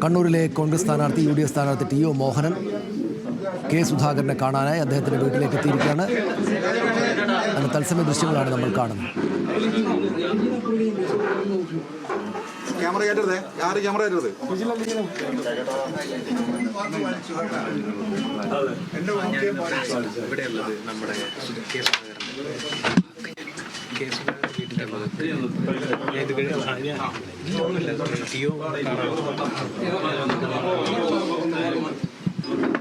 കണ്ണൂരിലെ കോൺഗ്രസ് സ്ഥാനാർത്ഥി UDF സ്ഥാനാർത്ഥി TO മോഹനൻ കെ സുധാകരനെ കാണാനായി അദ്ദേഹത്തിന്റെ വീട്ടിലേക്ക് എത്തിയിരിക്കുകയാണ്. അതിന് തത്സമയ ദൃശ്യങ്ങളാണ് നമ്മൾ കാണുന്നത്. ഇവിടെയുള്ളത് നമ്മുടെ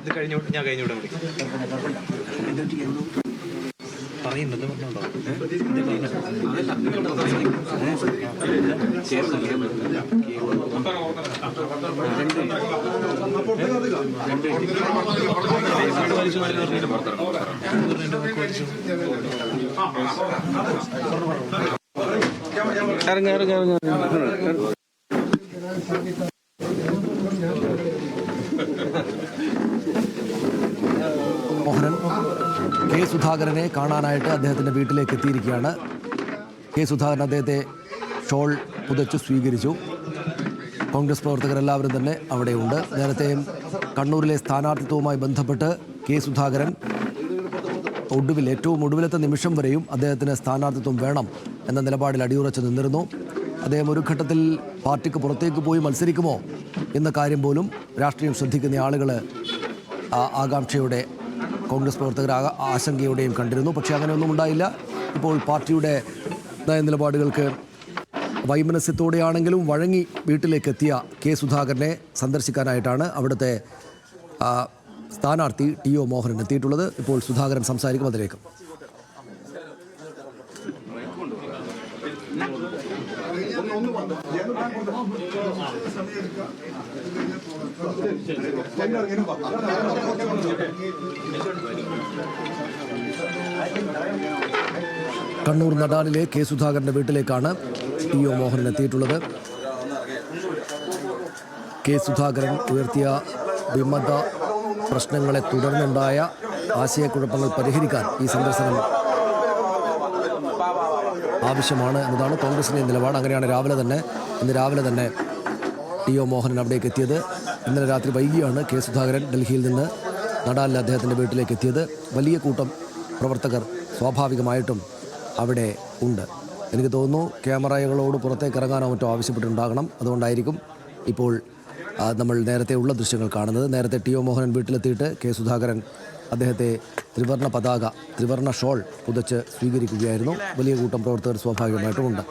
ഇത് കഴിഞ്ഞോട്ട് ഞാൻ കഴിഞ്ഞോട്ടെ പറയുന്നത് പറഞ്ഞോണ്ടോ മോഹനൻ കെ സുധാകരനെ കാണാനായിട്ട് അദ്ദേഹത്തിൻ്റെ വീട്ടിലേക്ക് എത്തിയിരിക്കുകയാണ്. കെ സുധാകരൻ അദ്ദേഹത്തെ ഷോൾ പുതച്ച് സ്വീകരിച്ചു. കോൺഗ്രസ് പ്രവർത്തകരെല്ലാവരും തന്നെ അവിടെയുണ്ട്. നേരത്തെയും കണ്ണൂരിലെ സ്ഥാനാർത്ഥിത്വവുമായി ബന്ധപ്പെട്ട് കെ സുധാകരൻ ഏറ്റവും ഒടുവിലത്തെ നിമിഷം വരെയും അദ്ദേഹത്തിന് സ്ഥാനാർത്ഥിത്വം വേണം എന്ന നിലപാടിൽ അടിയുറച്ച് നിന്നിരുന്നു. അദ്ദേഹം ഒരു ഘട്ടത്തിൽ പാർട്ടിക്ക് പുറത്തേക്ക് പോയി മത്സരിക്കുമോ എന്ന കാര്യം പോലും രാഷ്ട്രീയം ശ്രദ്ധിക്കുന്ന ആളുകൾ ആകാംക്ഷയോടെ കോൺഗ്രസ് പ്രവർത്തകർ ആശങ്കയോടെയും കണ്ടിരുന്നു. പക്ഷേ അങ്ങനെയൊന്നും ഉണ്ടായില്ല. ഇപ്പോൾ പാർട്ടിയുടെ നയനിലപാടുകൾക്ക് വൈമനസ്യത്തോടെയാണെങ്കിലും വഴങ്ങി വീട്ടിലേക്ക് എത്തിയ കെ സുധാകരനെ സന്ദർശിക്കാനായിട്ടാണ് അവിടുത്തെ സ്ഥാനാർത്ഥി TO മോഹനൻ എത്തിയിട്ടുള്ളത്. ഇപ്പോൾ സുധാകരൻ സംസാരിക്കും. അതിലേക്ക് കണ്ണൂർ നടാലിലെ കെ സുധാകരന്റെ വീട്ടിലേക്കാണ് TO മോഹനൻ എത്തിയിട്ടുള്ളത്. കെ സുധാകരൻ ഉയർത്തിയ വിമത പ്രശ്നങ്ങളെ തുടർന്നുണ്ടായ ആശയക്കുഴപ്പങ്ങൾ പരിഹരിക്കാൻ ഈ സന്ദർശനം ആവശ്യമാണ് എന്നതാണ് കോൺഗ്രസിൻ്റെ നിലപാട്. അങ്ങനെയാണ് ഇന്ന് രാവിലെ തന്നെ TO മോഹനൻ അവിടേക്ക് എത്തിയത്. ഇന്നലെ രാത്രി വൈകിയാണ് കെ സുധാകരൻ ഡൽഹിയിൽ നിന്ന് നടാലിൽ അദ്ദേഹത്തിൻ്റെ വീട്ടിലേക്ക് എത്തിയത്. വലിയ കൂട്ടം പ്രവർത്തകർ സ്വാഭാവികമായിട്ടും അവിടെ ഉണ്ട്. എനിക്ക് തോന്നുന്നു ക്യാമറകളോട് പുറത്തേക്ക് ഇറങ്ങാനോ മറ്റോ ആവശ്യപ്പെട്ടിട്ടുണ്ടാകണം. അതുകൊണ്ടായിരിക്കും ഇപ്പോൾ നമ്മൾ നേരത്തെ ഉള്ള ദൃശ്യങ്ങൾ കാണുന്നത്. നേരത്തെ TO മോഹനൻ വീട്ടിലെത്തിയിട്ട് കെ സുധാകരൻ അദ്ദേഹത്തെ ത്രിവർണ്ണ ഷോൾ പുതച്ച് സ്വീകരിക്കുകയായിരുന്നു. വലിയ കൂട്ടം പ്രവർത്തകർ സ്വാഭാവികമായിട്ടും ഉണ്ട്.